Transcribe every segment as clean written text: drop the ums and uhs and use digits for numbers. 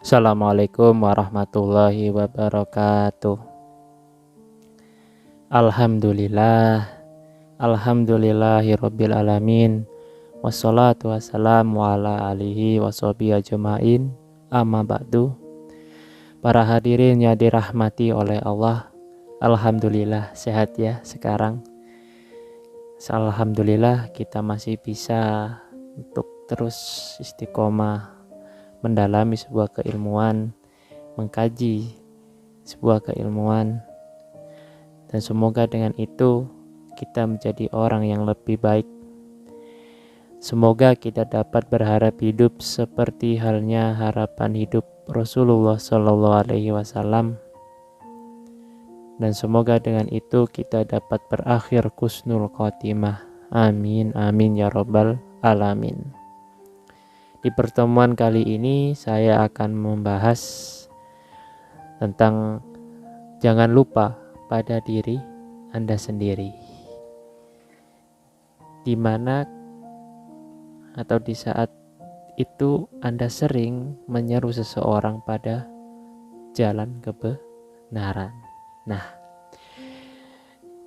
Assalamualaikum warahmatullahi wabarakatuh. Alhamdulillah, alhamdulillahirabbil alamin. Wassalatu wassalamu ala alihi washabihi ajmain. Amma ba'du. Para hadirin yang dirahmati oleh Allah, alhamdulillah sehat ya sekarang. Alhamdulillah kita masih bisa untuk terus istiqomah mendalami sebuah keilmuan, mengkaji sebuah keilmuan, dan semoga dengan itu kita menjadi orang yang lebih baik. Semoga kita dapat berharap hidup seperti halnya harapan hidup Rasulullah SAW, dan semoga dengan itu kita dapat berakhir husnul khotimah. Amin amin ya robbal alamin. Di pertemuan kali ini saya akan membahas tentang jangan lupa pada diri Anda sendiri. Di mana atau di saat itu Anda sering menyeru seseorang pada jalan kebenaran. Nah,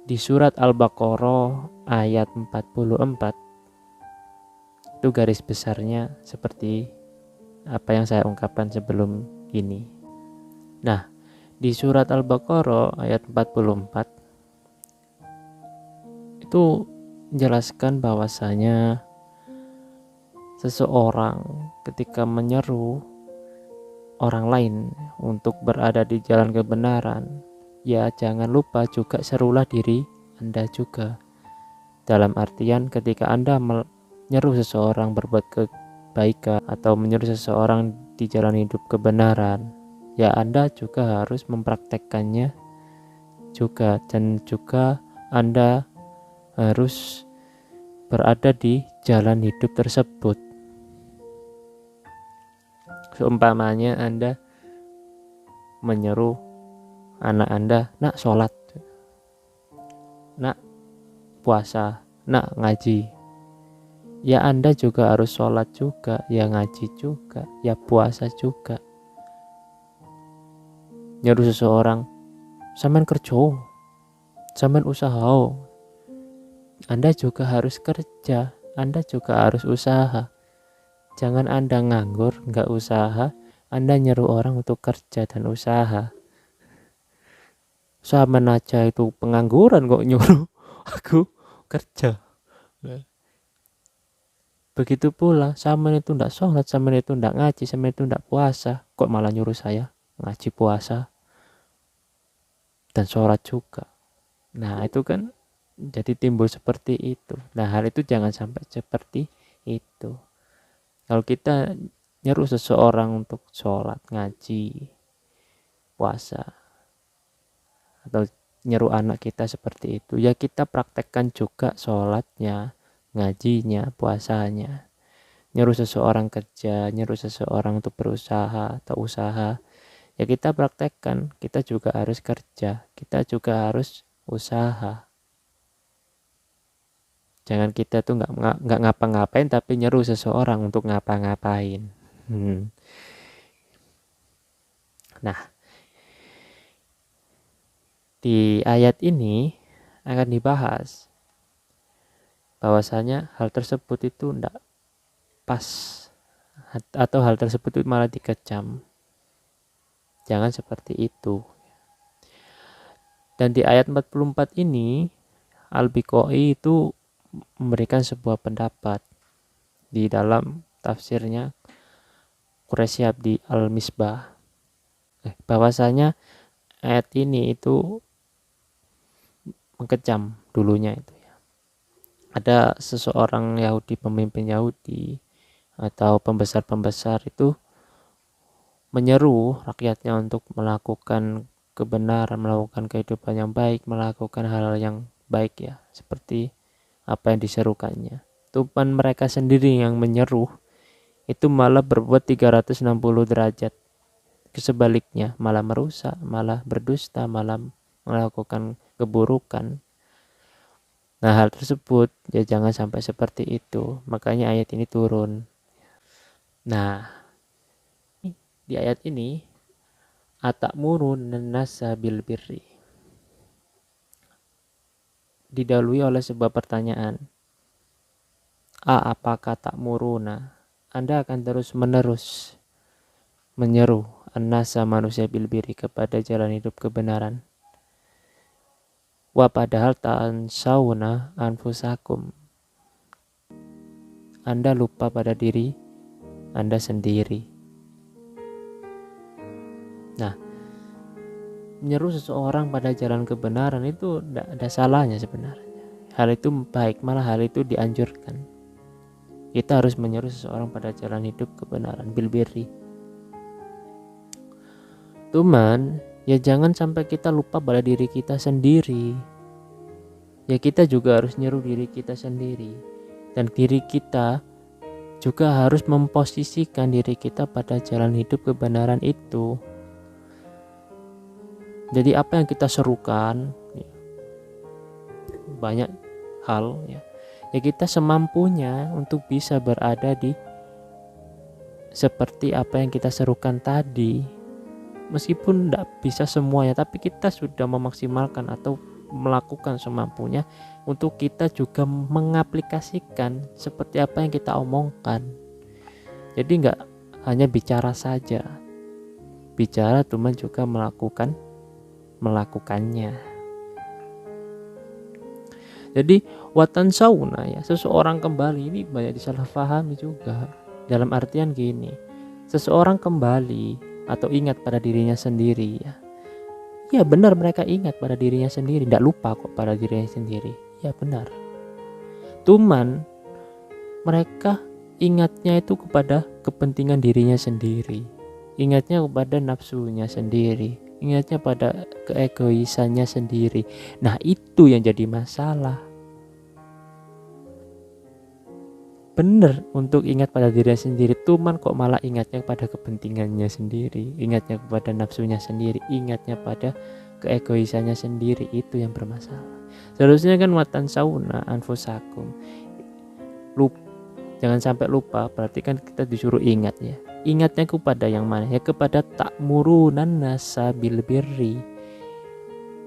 di surat Al-Baqarah ayat 44 itu garis besarnya seperti apa yang saya ungkapkan sebelum ini. Nah, di surat Al-Baqarah ayat 44 itu menjelaskan bahwasanya seseorang ketika menyeru orang lain untuk berada di jalan kebenaran, ya jangan lupa juga serulah diri Anda juga. Dalam artian ketika Anda menyeru seseorang berbuat kebaikan atau menyeru seseorang di jalan hidup kebenaran, ya Anda juga harus mempraktekkannya juga, dan juga Anda harus berada di jalan hidup tersebut. Seumpamanya Anda menyeru anak Anda, nak sholat, nak puasa, nak ngaji, ya Anda juga harus sholat juga, ya ngaji juga, ya puasa juga. Nyeru seseorang, sampean kerja, sampean usaha, Anda juga harus kerja, Anda juga harus usaha. Jangan Anda nganggur, nggak usaha, Anda nyeru orang untuk kerja dan usaha. Sampean aja itu pengangguran kok nyuruh aku kerja. Begitu pula, sampean itu ndak sholat, sampean itu ndak ngaji, sampean itu ndak puasa, kok malah nyuruh saya ngaji, puasa, dan sholat juga. Nah itu kan jadi timbul seperti itu. Nah hal itu jangan sampai seperti itu. Kalau kita nyeru seseorang untuk sholat, ngaji, puasa, atau nyeru anak kita seperti itu, ya kita praktekkan juga sholatnya, ngajinya, puasanya. Nyeru seseorang kerja, nyeru seseorang untuk berusaha atau usaha, ya kita praktekkan. Kita juga harus kerja, kita juga harus usaha. Jangan kita tuh nggak ngapa-ngapain tapi nyeru seseorang untuk ngapa-ngapain. Nah, di ayat ini akan dibahas bahwasanya hal tersebut itu tidak pas, atau hal tersebut itu malah dikecam. Jangan seperti itu. Dan di ayat 44 ini Al-Biqai itu memberikan sebuah pendapat di dalam tafsirnya Quraisyab di Al-Misbah, bahwasanya ayat ini itu mengecam dulunya itu ya. Ada seseorang Yahudi, pemimpin Yahudi atau pembesar-pembesar itu menyeru rakyatnya untuk melakukan kebenaran, melakukan kehidupan yang baik, melakukan hal yang baik ya, seperti apa yang diserukannya. Tuhan mereka sendiri yang menyeru itu malah berbuat 360 derajat kesebaliknya, malah merusak, malah berdusta, malah melakukan keburukan. Nah hal tersebut ya jangan sampai seperti itu. Makanya ayat ini turun. Nah di ayat ini, atamurun nasa bil birri, didahului oleh sebuah pertanyaan. Apakah ta'muruna? Anda akan terus menerus menyeru an-nasa manusia bil birri kepada jalan hidup kebenaran. Wa padahal ta'ansawna anfusakum. Anda lupa pada diri Anda sendiri. Nah, menyeru seseorang pada jalan kebenaran itu tidak ada salahnya sebenarnya. Hal itu baik, malah hal itu dianjurkan. Kita harus menyeru seseorang pada jalan hidup kebenaran, bil birri. Cuman, ya jangan sampai kita lupa pada diri kita sendiri. Ya kita juga harus nyeru diri kita sendiri. Dan diri kita juga harus memposisikan diri kita pada jalan hidup kebenaran itu. Jadi apa yang kita serukan, ya, banyak hal ya kita semampunya untuk bisa berada di seperti apa yang kita serukan tadi. Meskipun tidak bisa semuanya, tapi kita sudah memaksimalkan atau melakukan semampunya untuk kita juga mengaplikasikan seperti apa yang kita omongkan. Jadi nggak hanya bicara saja, bicara teman juga melakukannya. Jadi watan sauna ya, seseorang kembali, ini banyak disalahpahami juga. Dalam artian gini, seseorang kembali atau ingat pada dirinya sendiri ya. Ya benar, mereka ingat pada dirinya sendiri, tidak lupa kok pada dirinya sendiri. Ya benar. Cuman mereka ingatnya itu kepada kepentingan dirinya sendiri. Ingatnya kepada nafsunya sendiri. Ingatnya pada keegoisannya sendiri. Nah, itu yang jadi masalah. Benar untuk ingat pada dirinya sendiri, cuman kok malah ingatnya pada kepentingannya sendiri, ingatnya kepada nafsunya sendiri, ingatnya pada keegoisannya sendiri. Itu yang bermasalah. Seharusnya kan watan sauna anfusakum, jangan sampai lupa. Berarti kan kita disuruh ingat ya. Ingatnya kepada yang mana? Ya kepada ta'murunan nasa bil birri.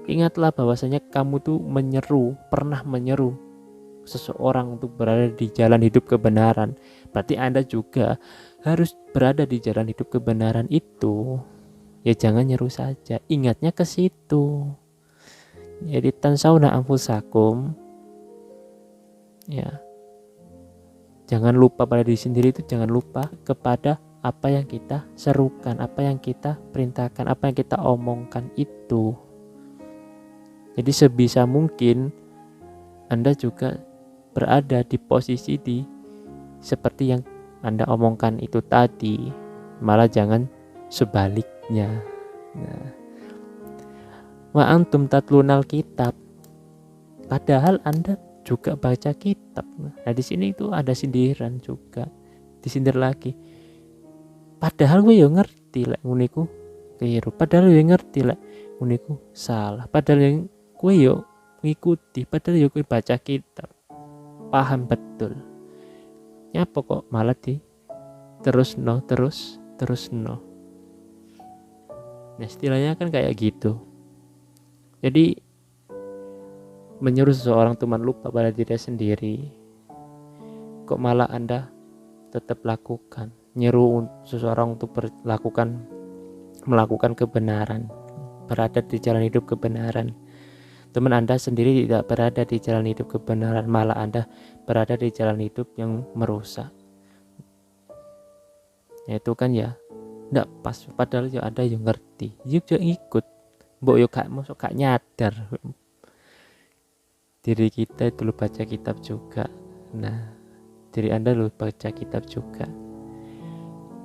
Ingatlah bahwasanya kamu tuh pernah menyeru seseorang untuk berada di jalan hidup kebenaran. Berarti Anda juga harus berada di jalan hidup kebenaran itu. Ya jangan nyeru saja, ingatnya ke situ. Jadi tansawna anfusakum, ya jangan lupa pada diri sendiri, itu jangan lupa kepada apa yang kita serukan, apa yang kita perintahkan, apa yang kita omongkan itu. Jadi sebisa mungkin Anda juga berada di posisi seperti yang Anda omongkan itu tadi, malah jangan sebaliknya. Nah, wa antum tatlunal kitab, padahal Anda juga baca kitab. Nah di sini itu ada sindiran juga, disindir lagi. Padahal gue yang ngerti lek nguniku keliru, padahal gue ngerti lek nguniku salah, padahal yang gue yo ngikuti, padahal yo gue baca kitab, paham betul. Nyapa kok malah terus no. Nah istilahnya kan kayak gitu. Jadi menyuruh seseorang teman lupa pada diri sendiri, kok malah Anda tetap lakukan. Nyuruh seseorang untuk melakukan kebenaran, berada di jalan hidup kebenaran. Teman Anda sendiri tidak berada di jalan hidup kebenaran, malah Anda berada di jalan hidup yang merusak. Ya itu kan ya tidak pas, padahal ya ada yang ngerti, juga ikut. Mbok yo gak masuk, gak nyadar diri kita itu lu baca kitab juga. Nah, diri Anda lu baca kitab juga.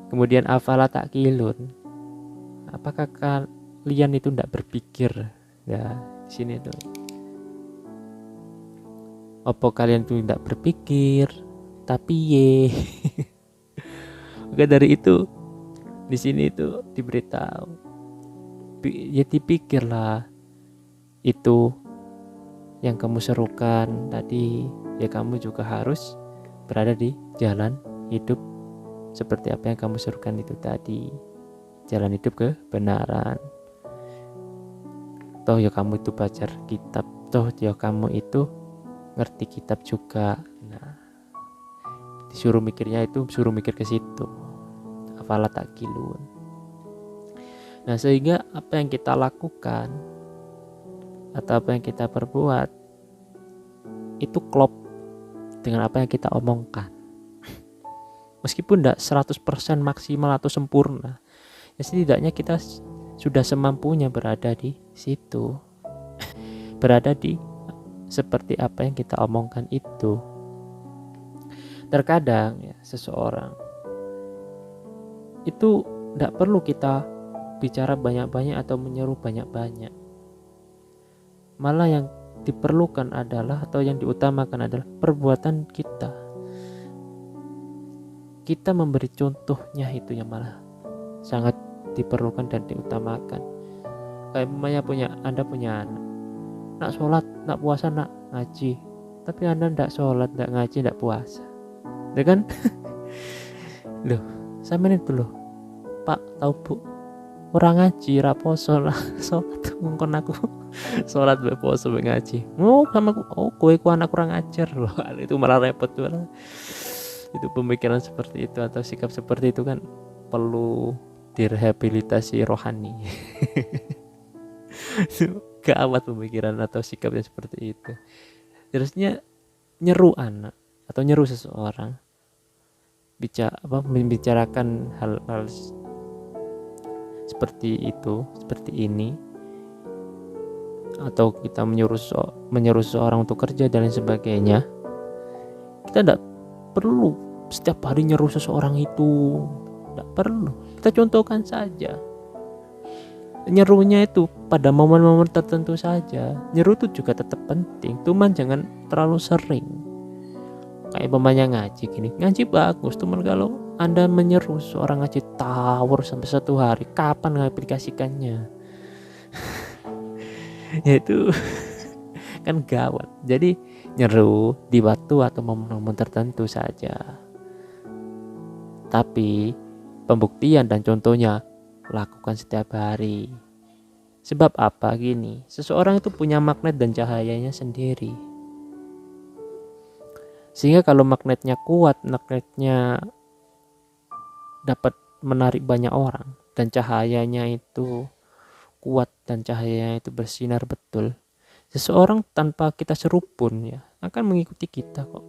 Kemudian afala takilun, apakah kalian itu tidak berpikir? Ya di sini tuh, apa kalian tuh tidak berpikir? Tapi maka dari itu di sini itu diberitahu, ya dipikirlah itu yang kamu serukan tadi, ya kamu juga harus berada di jalan hidup seperti apa yang kamu serukan itu tadi. jalan hidup kebenaran. Toh ya kamu itu baca kitab, toh ya kamu itu ngerti kitab juga. Nah, disuruh mikirnya itu suruh mikir ke situ. Afala taqilun. Nah, sehingga apa yang kita lakukan atau apa yang kita perbuat itu klop dengan apa yang kita omongkan. Meskipun tidak 100% maksimal atau sempurna, ya setidaknya kita sudah semampunya berada di situ. Berada di seperti apa yang kita omongkan itu. Terkadang ya, seseorang itu tidak perlu kita bicara banyak-banyak atau menyeru banyak-banyak. Malah yang diperlukan adalah atau yang diutamakan adalah perbuatan kita. Kita memberi contohnya itu yang malah sangat diperlukan dan diutamakan. Kayak Anda punya anak, nak sholat, nak puasa, nak ngaji, tapi Anda tidak sholat, tidak ngaji, tidak puasa, ya kan? Loh, sama itu loh, Pak, tahu Bu, orang ngaji raposo lah, sholat ngongkon aku sholat beposo ngaji, sama aku, kowe ku anak kurang ajar loh. Itu malah repot tuh. Itu pemikiran seperti itu atau sikap seperti itu kan perlu direhabilitasi rohani. Gawat pemikiran atau sikapnya seperti itu. Terusnya nyeru anak atau nyeru seseorang membicarakan hal-hal seperti itu, seperti ini, atau kita menyuruh seseorang untuk kerja dan lain sebagainya. Kita tidak perlu setiap hari nyeruh seseorang itu, tidak perlu. Kita contohkan saja. Nyeruhnya itu pada momen-momen tertentu saja. Nyeruh itu juga tetap penting, cuman jangan terlalu sering. Kayak pemainnya ngaji gini, ngaji bagus, cuman kalau Anda menyeruh seorang ngaji tawur sampai 1 hari, kapan mengaplikasikannya? Yaitu kan gawat. Jadi nyeru di waktu atau momen-momen tertentu saja. Tapi pembuktian dan contohnya lakukan setiap hari. Sebab apa? Gini, seseorang itu punya magnet dan cahayanya sendiri. Sehingga kalau magnetnya kuat, magnetnya dapat menarik banyak orang, dan cahayanya itu kuat dan cahayanya itu bersinar betul, seseorang tanpa kita seru pun ya akan mengikuti kita kok.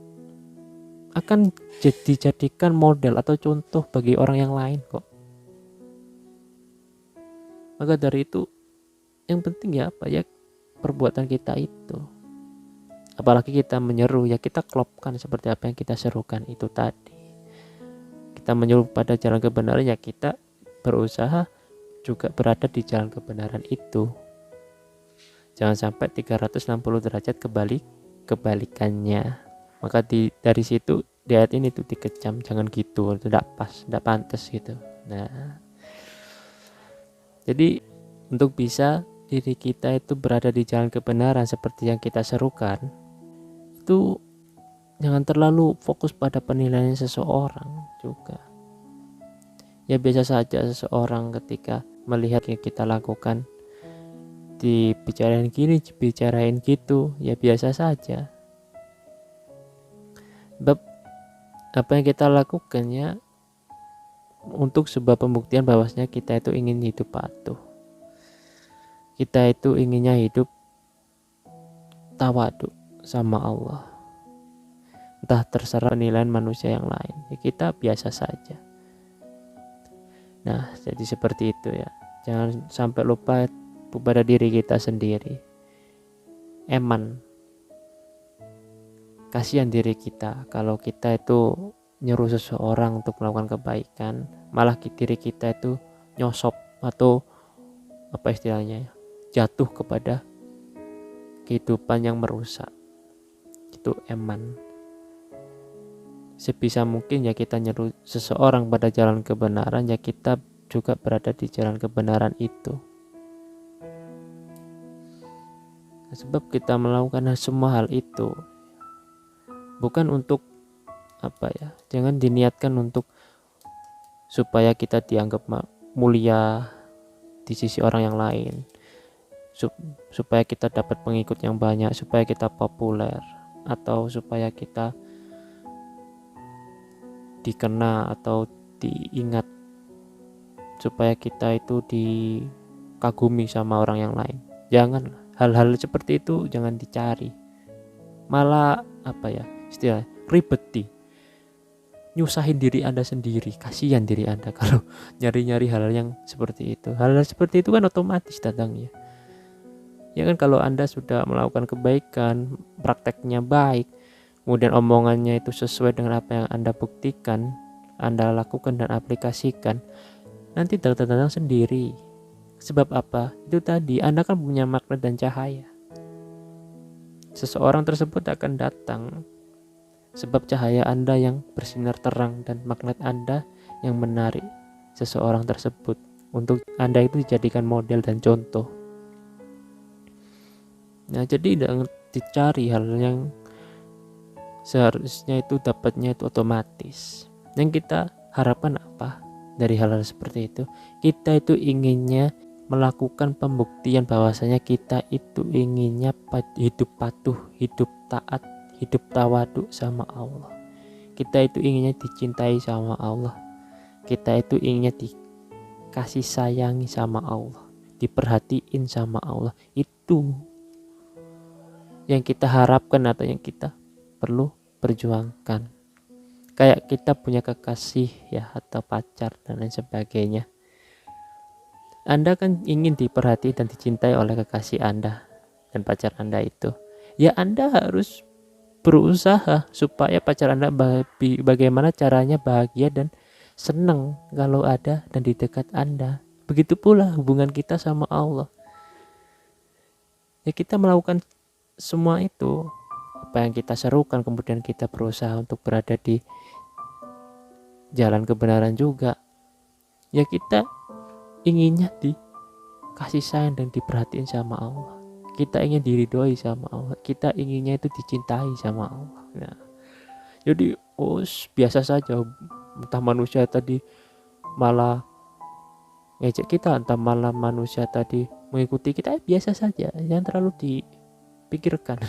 Akan dijadikan model atau contoh bagi orang yang lain kok. Maka dari itu yang penting ya apa ya, perbuatan kita itu. Apalagi kita menyeru ya kita klopkan seperti apa yang kita serukan itu tadi. Kita menyeru pada jalan kebenaran ya kita berusaha juga berada di jalan kebenaran itu. Jangan sampai 360 derajat kebalikannya. Maka dari situ di ayat ini tuh dikecam, jangan gitu, itu tidak pas, tidak pantas gitu. Nah, jadi untuk bisa diri kita itu berada di jalan kebenaran seperti yang kita serukan, itu jangan terlalu fokus pada penilaian seseorang juga. Ya biasa saja seseorang ketika melihat yang kita lakukan, dibicarain gini, dibicarain gitu, ya biasa saja. Sebab apa yang kita lakukan ya untuk sebuah pembuktian bahwasanya kita itu ingin hidup patuh. Kita itu inginnya hidup tawadu sama Allah. Entah terserah penilaian manusia yang lain, ya kita biasa saja. Nah, jadi seperti itu ya. Jangan sampai lupa pada diri kita sendiri. Eman, kasihan diri kita kalau kita itu nyuruh seseorang untuk melakukan kebaikan, malah diri kita itu nyosop atau apa istilahnya ya, jatuh kepada kehidupan yang merusak. Itu eman. Sebisa mungkin ya kita nyuruh seseorang pada jalan kebenaran, ya kita juga berada di jalan kebenaran itu. Sebab kita melakukan semua hal itu bukan untuk apa ya, jangan diniatkan untuk supaya kita dianggap mulia di sisi orang yang lain, supaya kita dapat pengikut yang banyak, supaya kita populer, atau supaya kita dikenal atau diingat, supaya kita itu dikagumi sama orang yang lain. Jangan, hal-hal seperti itu jangan dicari, malah istilah ribeti, nyusahin diri Anda sendiri. Kasihan diri Anda kalau nyari-nyari hal yang seperti itu. Hal-hal seperti itu kan otomatis datangnya. Ya kan, kalau Anda sudah melakukan kebaikan, prakteknya baik, kemudian omongannya itu sesuai dengan apa yang Anda buktikan, Anda lakukan dan aplikasikan, nanti datang sendiri. Sebab apa? Itu tadi, Anda kan punya magnet dan cahaya. Seseorang tersebut akan datang sebab cahaya Anda yang bersinar terang dan magnet Anda yang menarik seseorang tersebut untuk Anda itu dijadikan model dan contoh. Nah, jadi jangan dicari hal yang seharusnya itu dapatnya itu otomatis. Yang kita harapkan apa dari hal-hal seperti itu? Kita itu inginnya melakukan pembuktian bahwasanya kita itu inginnya hidup patuh, hidup taat, hidup tawadu sama Allah. Kita itu inginnya dicintai sama Allah. Kita itu inginnya dikasih sayangi sama Allah, diperhatiin sama Allah. Itu yang kita harapkan atau yang kita perlu perjuangkan. Kayak kita punya kekasih ya, atau pacar dan lain sebagainya. Anda kan ingin diperhati dan dicintai oleh kekasih Anda dan pacar Anda itu. Ya, Anda harus berusaha supaya pacar Anda bagaimana caranya bahagia dan senang kalau ada dan di dekat Anda. Begitu pula hubungan kita sama Allah. Ya, kita melakukan semua itu, apa yang kita serukan, kemudian kita berusaha untuk berada di jalan kebenaran juga. Ya, kita inginnya dikasih sayang dan diperhatiin sama Allah. Kita ingin diridhoi sama Allah. Kita inginnya itu dicintai sama Allah. Nah, jadi biasa saja, entah manusia tadi malah ngejek kita, entah malah manusia tadi mengikuti kita, biasa saja, jangan terlalu dipikirkan.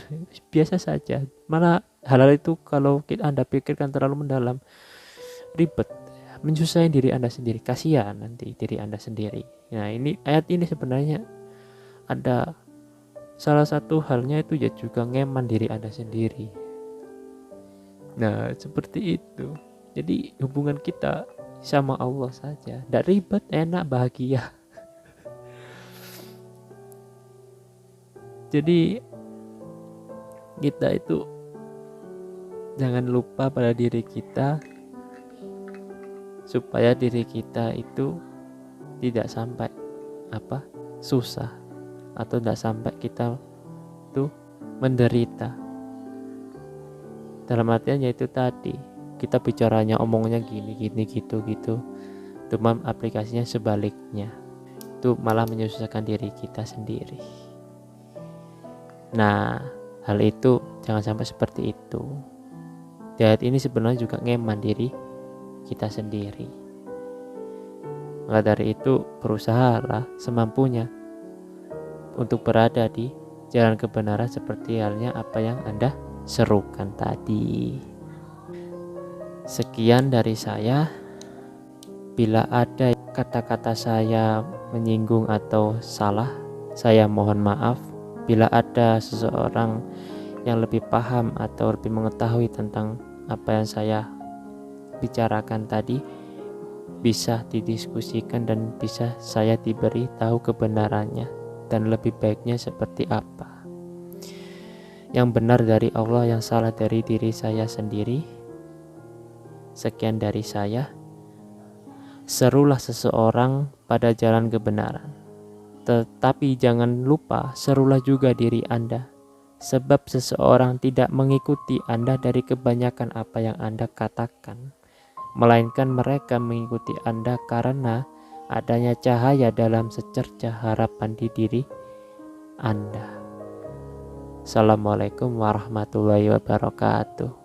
Biasa saja. Malah hal-hal itu kalau Anda pikirkan terlalu mendalam, ribet, menyusahkan diri Anda sendiri, kasihan nanti diri Anda sendiri. Nah, ini ayat ini sebenarnya ada salah satu halnya itu ya juga ngeman diri Anda sendiri. Nah, seperti itu. Jadi hubungan kita sama Allah saja, tidak ribet, enak, bahagia. Jadi kita itu jangan lupa pada diri kita, supaya diri kita itu tidak sampai susah, atau tidak sampai kita itu menderita. Dalam artian yaitu tadi, kita bicaranya omongnya gini gitu, cuman aplikasinya sebaliknya, itu malah menyusahkan diri kita sendiri. Nah, hal itu jangan sampai seperti itu. Di ayat ini sebenarnya juga ngeman diri kita sendiri. Maka dari itu, berusahalah semampunya untuk berada di jalan kebenaran seperti halnya apa yang Anda serukan tadi. Sekian dari saya. Bila ada kata-kata saya menyinggung atau salah, saya mohon maaf. Bila ada seseorang yang lebih paham atau lebih mengetahui tentang apa yang saya bicarakan tadi, bisa didiskusikan dan bisa saya diberi tahu kebenarannya dan lebih baiknya seperti apa. Yang benar dari Allah, yang salah dari diri saya sendiri. Sekian dari saya. Serulah seseorang pada jalan kebenaran, tetapi jangan lupa serulah juga diri Anda, sebab seseorang tidak mengikuti Anda dari kebanyakan apa yang Anda katakan, melainkan mereka mengikuti Anda karena adanya cahaya dalam secercah harapan di diri Anda. Assalamualaikum warahmatullahi wabarakatuh.